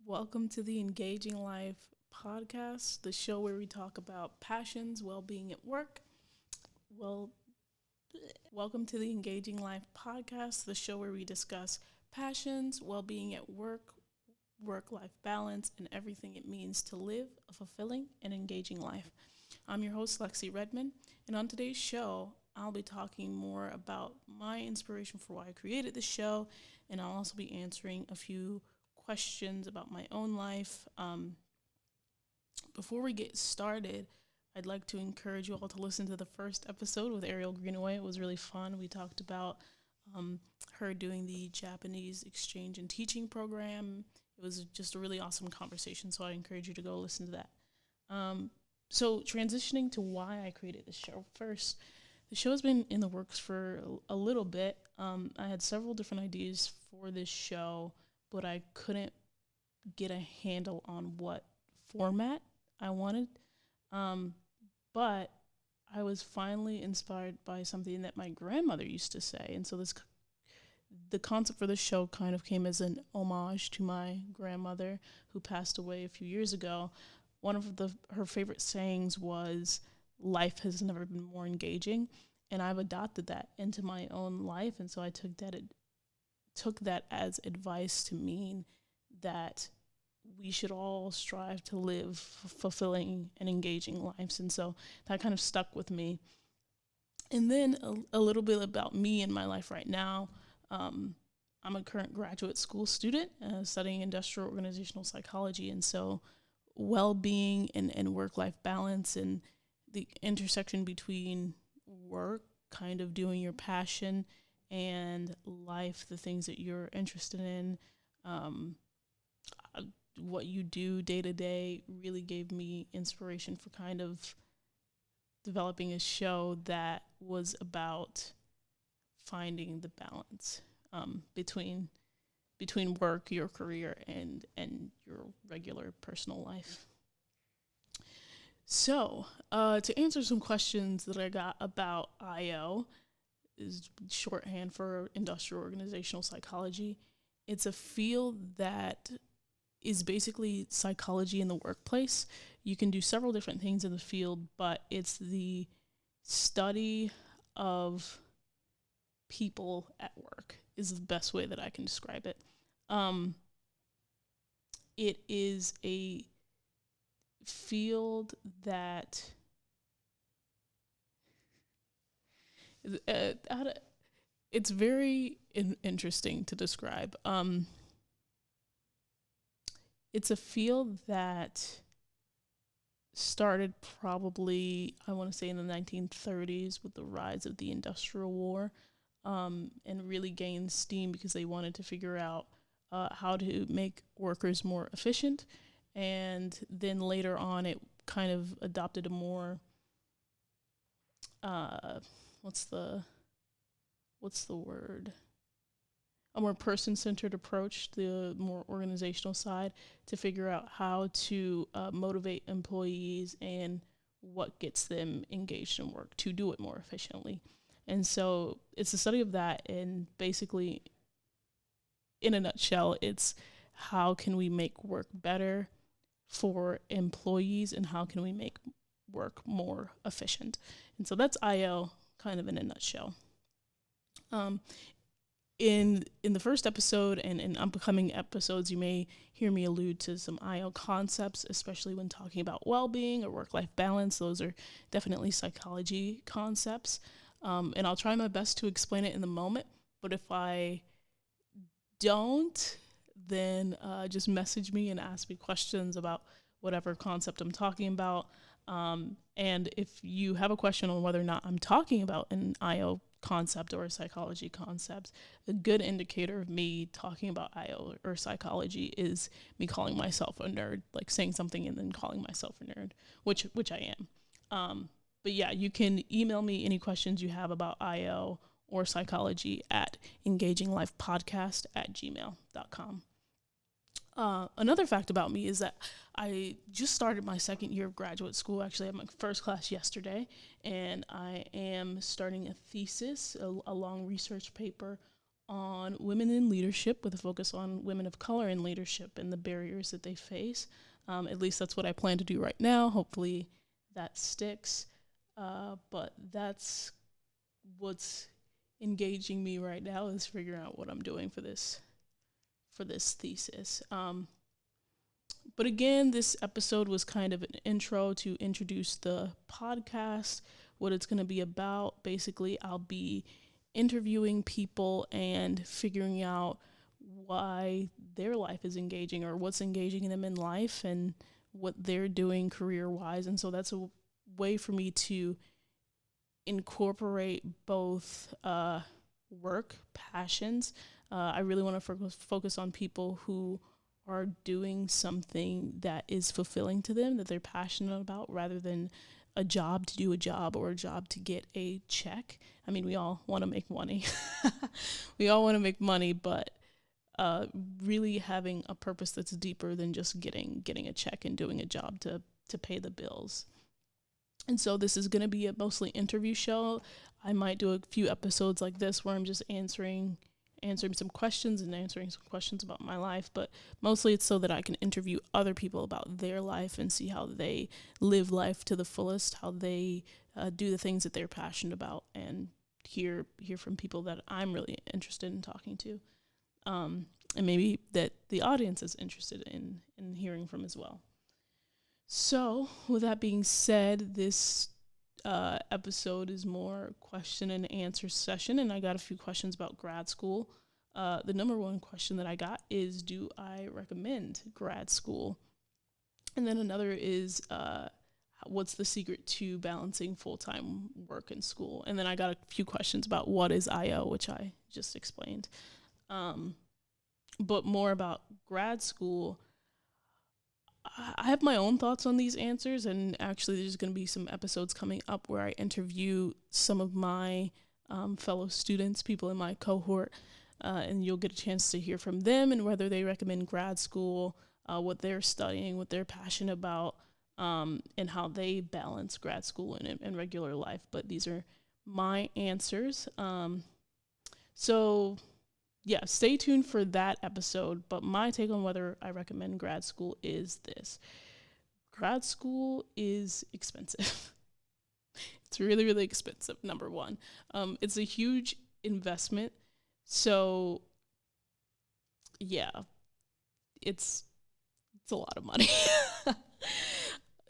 Welcome to the Engaging Life podcast, the show where we talk about passions, well being at work. Well, welcome to the Engaging Life podcast, the show where we discuss passions, well being at work, work life balance, and everything it means to live a fulfilling and engaging life. I'm your host, Lexi Redmond, and on today's show, I'll be talking more about my inspiration for why I created the show, and I'll also be answering a few questions about my own life. Before we get started, I'd like to encourage you all to listen to the first episode with Ariel Greenaway. It was really fun. We talked about um, her doing the Japanese exchange and teaching program. It was just a really awesome conversation, so I encourage you to go listen to that. So transitioning to why I created this show first, the show has been in the works for a little bit. I had several different ideas for this show, but I couldn't get a handle on what format I wanted. But I was finally inspired by something that my grandmother used to say, and so the concept for this show kind of came as an homage to my grandmother who passed away a few years ago. One of her favorite sayings was, "Life has never been more engaging," and I've adopted that into my own life, and so I took that as advice to mean that we should all strive to live fulfilling and engaging lives. And so that kind of stuck with me. And then a little bit about me and my life right now. I'm a current graduate school student studying industrial organizational psychology. And so well-being and work-life balance and the intersection between work, kind of doing your passion, and life, the things that you're interested in, what you do day to day, really gave me inspiration for kind of developing a show that was about finding the balance between work, your career, and your regular personal life. So, to answer some questions that I got about IO, is shorthand for industrial organizational psychology. It's a field that is basically psychology in the workplace. You can do several different things in the field, but it's the study of people at work is the best way that I can describe it. It is a field that it's very interesting to describe. It's a field that started probably, I want to say, in the 1930s with the rise of the Industrial War, and really gained steam because they wanted to figure out how to make workers more efficient. And then later on, it kind of adopted a more, what's the word? A more person-centered approach, the more organizational side, to figure out how to motivate employees and what gets them engaged in work to do it more efficiently. And so it's a study of that, and basically, in a nutshell, it's how can we make work better for employees and how can we make work more efficient. And so that's IO kind of in a nutshell. In the first episode and in upcoming episodes, you may hear me allude to some IO concepts, especially when talking about well-being or work-life balance. Those are definitely psychology concepts. And I'll try my best to explain it in the moment. But if I don't, then just message me and ask me questions about whatever concept I'm talking about. And if you have a question on whether or not I'm talking about an IO concept or a psychology concept, a good indicator of me talking about IO or psychology is me calling myself a nerd, like saying something and then calling myself a nerd, which I am. But yeah, you can email me any questions you have about IO or psychology at engaginglifepodcast@gmail.com. Another fact about me is that I just started my second year of graduate school. Actually, I had my first class yesterday, and I am starting a thesis, a long research paper on women in leadership with a focus on women of color in leadership and the barriers that they face. At least that's what I plan to do right now. Hopefully that sticks. But that's what's engaging me right now, is figuring out what I'm doing for this thesis. But again, this episode was kind of an intro to introduce the podcast, what it's going to be about. Basically, I'll be interviewing people and figuring out why their life is engaging, or what's engaging them in life, and what they're doing career-wise. And so that's a way for me to incorporate both work, passions. I really want to focus on people who are doing something that is fulfilling to them, that they're passionate about, rather than a job to do a job or a job to get a check. I mean, we all want to make money. We all want to make money, but really having a purpose that's deeper than just getting a check and doing a job to pay the bills. And so this is going to be a mostly interview show. I might do a few episodes like this where I'm just answering some questions and answering some questions about my life, but mostly it's so that I can interview other people about their life and see how they live life to the fullest, how they do the things that they're passionate about, and hear from people that I'm really interested in talking to, and maybe that the audience is interested in hearing from as well. So with that being said, this episode is more question and answer session, and I got a few questions about grad school. The number one question that I got is, do I recommend grad school? And then another is, what's the secret to balancing full-time work and school? And then I got a few questions about what is IO, which I just explained. But more about grad school, I have my own thoughts on these answers, and actually there's going to be some episodes coming up where I interview some of my fellow students, people in my cohort, and you'll get a chance to hear from them and whether they recommend grad school, what they're studying, what they're passionate about, and how they balance grad school and regular life. But these are my answers. So yeah, stay tuned for that episode. But my take on whether I recommend grad school is this. Grad school is expensive. It's really, really expensive, number one. It's a huge investment. So yeah, it's a lot of money.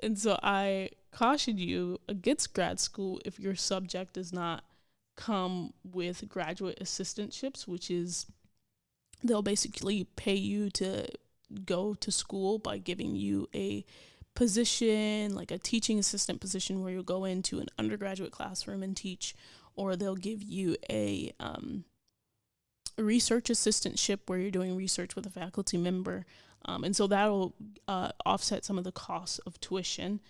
And so I caution you against grad school if your subject does not come with graduate assistantships, which is they'll basically pay you to go to school by giving you a position, like a teaching assistant position, where you'll go into an undergraduate classroom and teach, or they'll give you a research assistantship where you're doing research with a faculty member. And so that'll offset some of the costs of tuition.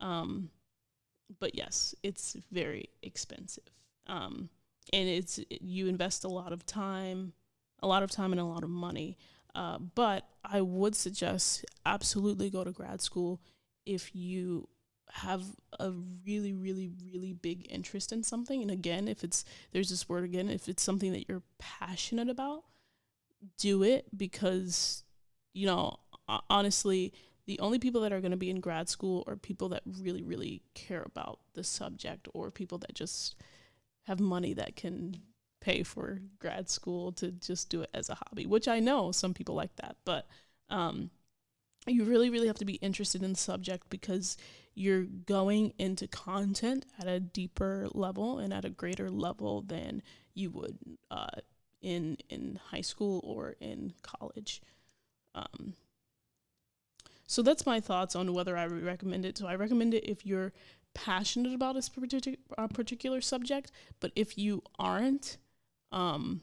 But yes, it's very expensive. And you invest a lot of time and a lot of money. But I would suggest absolutely go to grad school if you have a really, really, really big interest in something. And again, if it's something that you're passionate about, do it, because, honestly, the only people that are going to be in grad school are people that really, really care about the subject, or people that just have money that can pay for grad school to just do it as a hobby, which I know some people like that. But you really, really have to be interested in the subject, because you're going into content at a deeper level and at a greater level than you would in high school or in college. So that's my thoughts on whether I would recommend it. So I recommend it if you're passionate about a particular subject, but if you aren't, I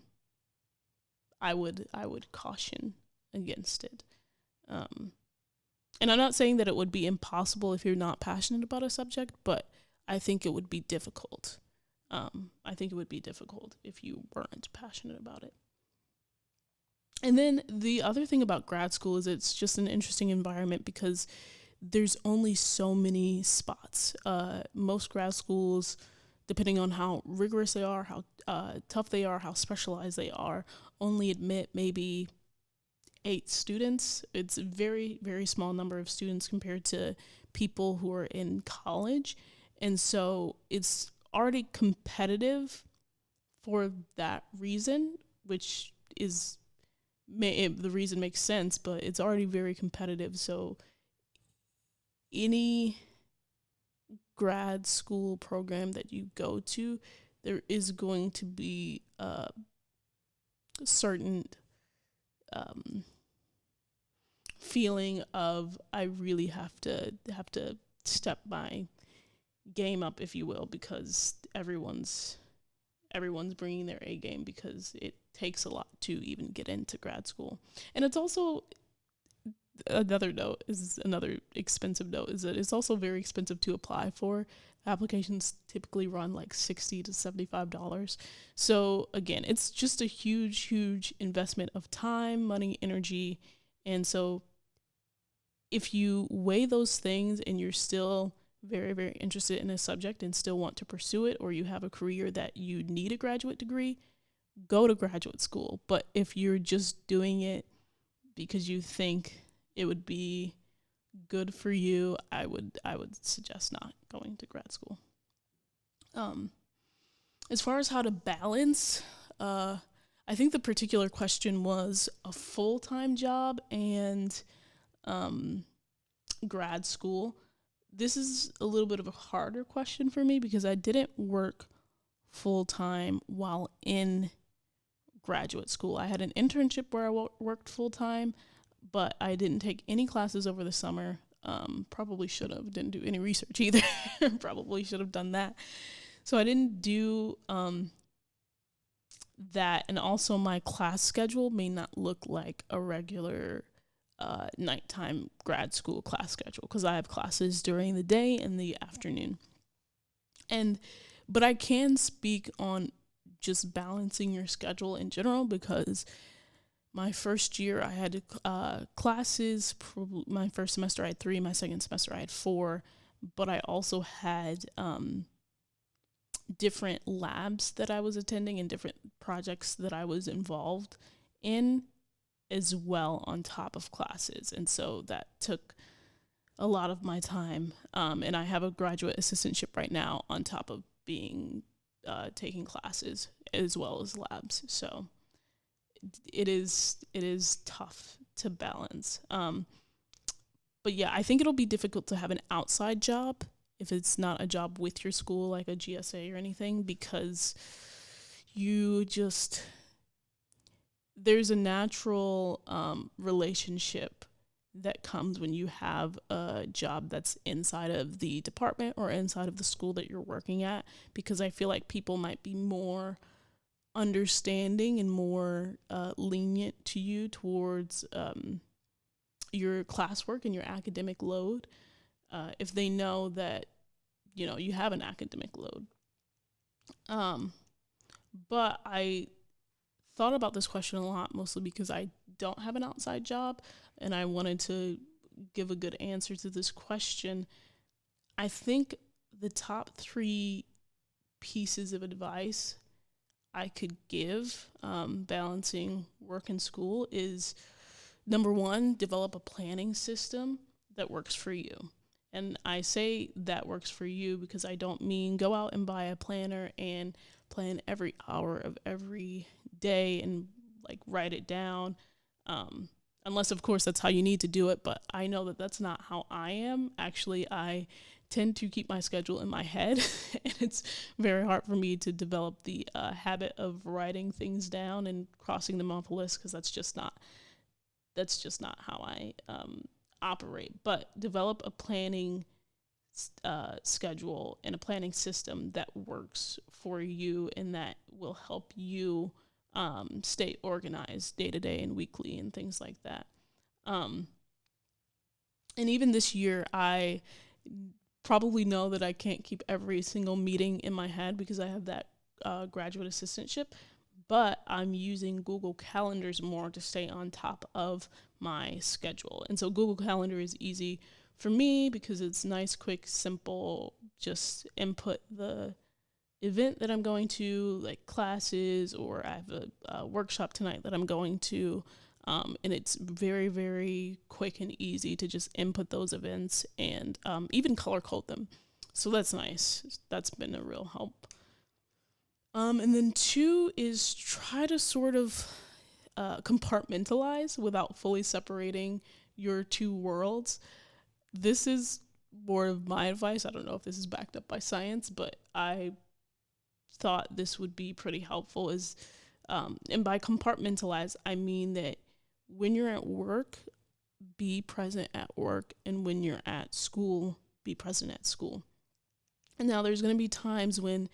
would caution against it. And I'm not saying that it would be impossible if you're not passionate about a subject, but I think it would be difficult. I think it would be difficult if you weren't passionate about it. And then the other thing about grad school is it's just an interesting environment, because there's only so many spots. Most grad schools, depending on how rigorous they are, how tough they are, how specialized they are, only admit maybe 8 students. It's a very, very small number of students compared to people who are in college. And so it's already competitive for that reason, which is the reason makes sense, but it's already very competitive. So any grad school program that you go to, there is going to be a certain feeling of I really have to step my game up, if you will, because everyone's bringing their A game, because it takes a lot to even get into grad school. And it's also another expensive note is that it's also very expensive to apply for. Applications typically run like $60 to $75. So again, it's just a huge investment of time, money, energy. And so if you weigh those things and you're still very, very interested in a subject and still want to pursue it, or you have a career that you need a graduate degree, go to graduate school. But if you're just doing it because you think it would be good for you, I would suggest not going to grad school. As far as how to balance, I think the particular question was a full-time job and grad school. This is a little bit of a harder question for me because I didn't work full-time while in graduate school. I had an internship where I worked full-time, but I didn't take any classes over the summer. Probably should have. Didn't do any research either. Probably should have done that. So I didn't do that. And also my class schedule may not look like a regular nighttime grad school class schedule, because I have classes during the day and the afternoon. But I can speak on just balancing your schedule in general, because my first year I had classes. My first semester I had 3, my second semester I had 4, but I also had different labs that I was attending and different projects that I was involved in as well on top of classes. And so that took a lot of my time. And I have a graduate assistantship right now on top of being taking classes as well as labs. So it is tough to balance. But yeah, I think it'll be difficult to have an outside job if it's not a job with your school, like a GSA or anything, because there's a natural relationship that comes when you have a job that's inside of the department or inside of the school that you're working at, because I feel like people might be more understanding and more lenient to you towards your classwork and your academic load, if they know that you have an academic load. But I thought about this question a lot, mostly because I don't have an outside job and I wanted to give a good answer to this question. I think the top 3 pieces of advice I could give balancing work and school is, number 1, develop a planning system that works for you. And I say that works for you because I don't mean go out and buy a planner and plan every hour of every day and like write it down. Unless, of course, that's how you need to do it. But I know that that's not how I am. Actually, I tend to keep my schedule in my head, and it's very hard for me to develop the habit of writing things down and crossing them off a list, because that's just not how I operate. But develop a planning schedule and a planning system that works for you and that will help you stay organized day to day and weekly and things like that. And even this year, I probably know that I can't keep every single meeting in my head because I have that graduate assistantship, but I'm using Google Calendars more to stay on top of my schedule. And so Google Calendar is easy for me because it's nice, quick, simple, just input the event that I'm going to, like classes, or I have a workshop tonight that I'm going to. And it's very, very quick and easy to just input those events and even color code them. So that's nice. That's been a real help. And then 2 is try to sort of compartmentalize without fully separating your 2 worlds. This is more of my advice. I don't know if this is backed up by science, but I thought this would be pretty helpful. And by compartmentalize, I mean that when you're at work, be present at work, and when you're at school, be present at school. And now there's going to be times when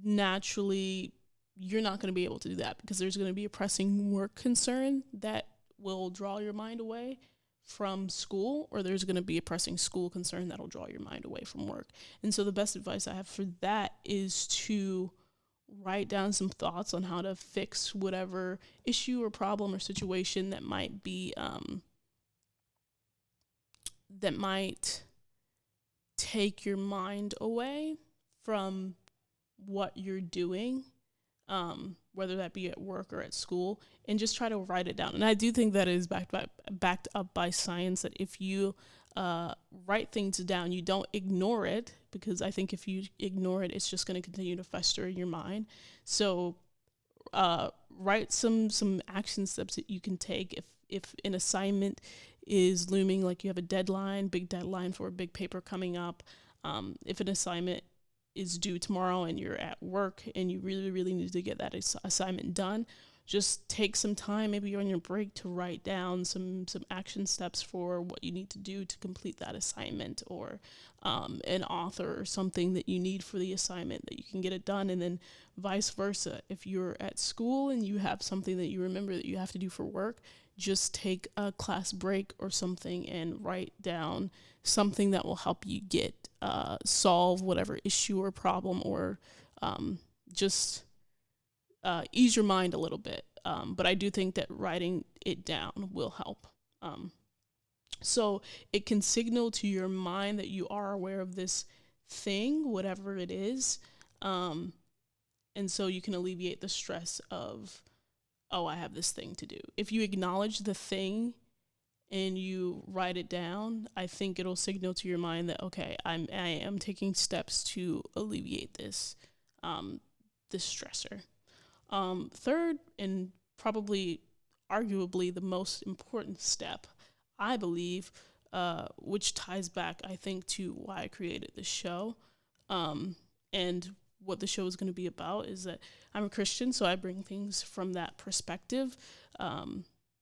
naturally you're not going to be able to do that because there's going to be a pressing work concern that will draw your mind away from school, or there's going to be a pressing school concern that'll draw your mind away from work. And so the best advice I have for that is to write down some thoughts on how to fix whatever issue or problem or situation that might be that might take your mind away from what you're doing, whether that be at work or at school, and just try to write it down. And I do think that is backed up by science, that if you write things down, you don't ignore it, because I think if you ignore it, it's just going to continue to fester in your mind. So write some action steps that you can take if an assignment is looming, like you have a big deadline for a big paper coming up. If an assignment is due tomorrow and you're at work and you really, really need to get that assignment done, just take some time, maybe on your break, to write down some action steps for what you need to do to complete that assignment, or an author or something that you need for the assignment that you can get it done. And then vice versa. If you're at school and you have something that you remember that you have to do for work, just take a class break or something and write down something that will help you get solve whatever issue or problem, or just ease your mind a little bit. But I do think that writing it down will help. So it can signal to your mind that you are aware of this thing, whatever it is. And so you can alleviate the stress of, oh, I have this thing to do. If you acknowledge the thing and you write it down, I think it'll signal to your mind that, okay, I am taking steps to alleviate this stressor. Third, and probably arguably the most important step, I believe, which ties back, I think, to why I created the show, and what the show is going to be about, is that I'm a Christian, so I bring things from that perspective,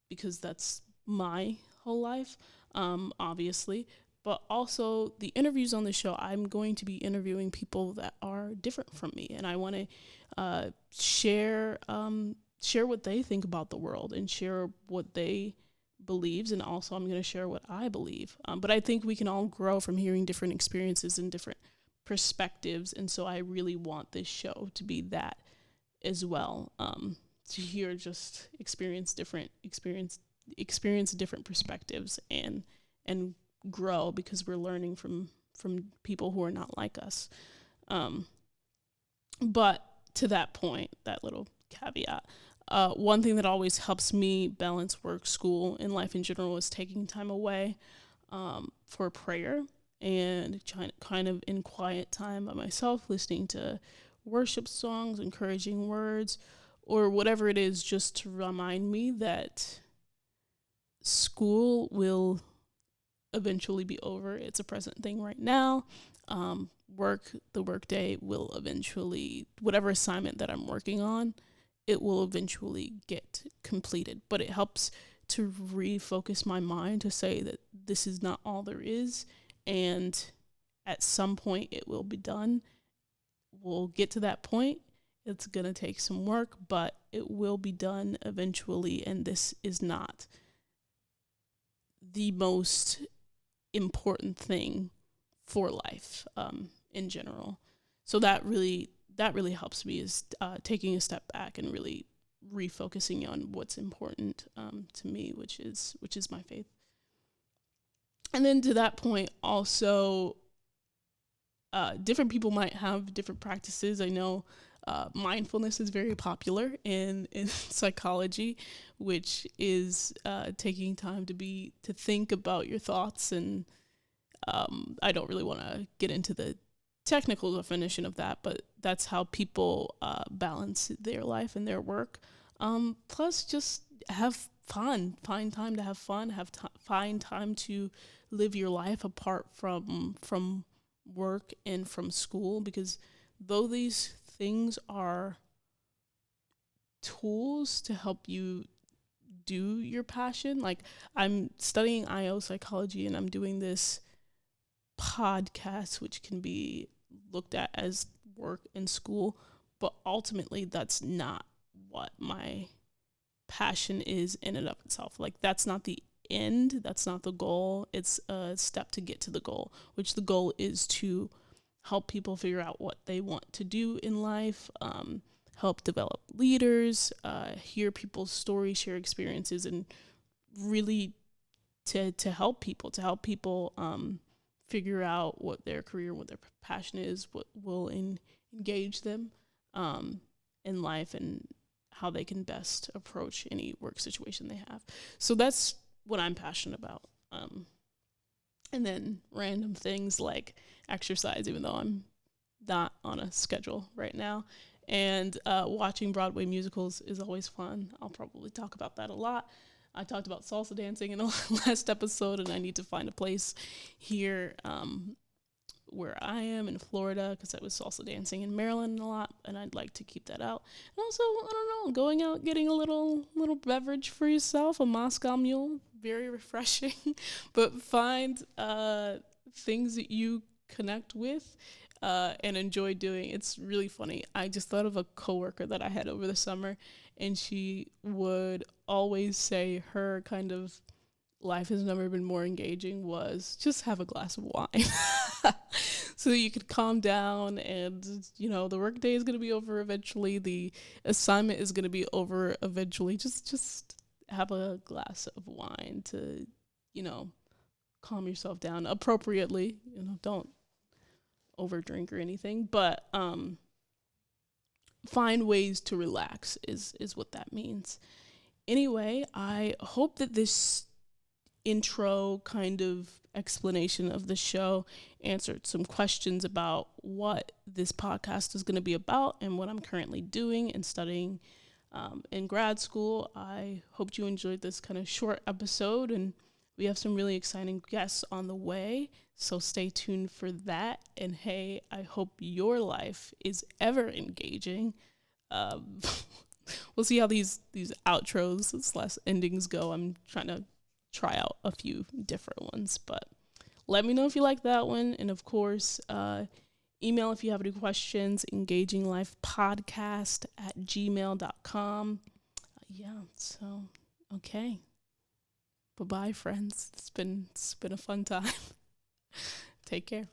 because that's my whole life, obviously. But also the interviews on the show, I'm going to be interviewing people that are different from me, and I want to share what they think about the world and share what they believes, and also I'm going to share what I believe. But I think we can all grow from hearing different experiences and different perspectives, and so I really want this show to be that as well, to hear just experience different perspectives and grow, because we're learning from people who are not like us. But to that point, that little caveat, one thing that always helps me balance work, school, and life in general is taking time away for prayer, and kind of in quiet time by myself, listening to worship songs, encouraging words, or whatever it is, just to remind me that school will eventually be over. It's a present thing right now. The work day will eventually, whatever assignment that I'm working on, it will eventually get completed. But it helps to refocus my mind to say that this is not all there is, and at some point it will be done. We'll get to that point. It's going to take some work, but it will be done eventually, and this is not the most important thing for life in general. So that really helps me, is taking a step back and really refocusing on what's important to me, which is my faith. And then to that point, also different people might have different practices. I know mindfulness is very popular in psychology, which is taking time to think about your thoughts. And I don't really want to get into the technical definition of that, but that's how people balance their life and their work. Plus, just have fun. Find time to have fun. Find time to live your life apart from work and from school, because though these things are tools to help you do your passion, like I'm studying IO psychology and I'm doing this podcast, which can be looked at as work in school, but ultimately that's not what my passion is in and of itself. Like that's not the end, that's not the goal. It's a step to get to the goal, which the goal is to help people figure out what they want to do in life, help develop leaders, hear people's stories, share experiences, and really to help people figure out what their career, what their passion is, what will engage them in life, and how they can best approach any work situation they have. So that's what I'm passionate about. And then random things like exercise, even though I'm not on a schedule right now. And watching Broadway musicals is always fun. I'll probably talk about that a lot. I talked about salsa dancing in the last episode, and I need to find a place here where I am in Florida, because I was salsa dancing in Maryland a lot, and I'd like to keep that out. And also, I don't know, going out, getting a little beverage for yourself, a Moscow Mule, very refreshing. But find things that you connect with and enjoy doing. It's really funny. I just thought of a coworker that I had over the summer, and she would always say her kind of life has never been more engaging was just have a glass of wine. So that you could calm down, and the work day is going to be over eventually, the assignment is going to be over eventually. Just have a glass of wine to calm yourself down appropriately. Don't over drink or anything, but find ways to relax is what that means. Anyway, I hope that this intro kind of explanation of the show answered some questions about what this podcast is going to be about and what I'm currently doing and studying in grad school. I hope you enjoyed this kind of short episode, and we have some really exciting guests on the way, so stay tuned for that. And hey, I hope your life is ever engaging. We'll see how these outros / endings go. I'm trying to try out a few different ones, but let me know if you like that one. And of course, email if you have any questions, engaginglifepodcast@gmail.com. So okay, bye-bye, friends. It's been a fun time. Take care.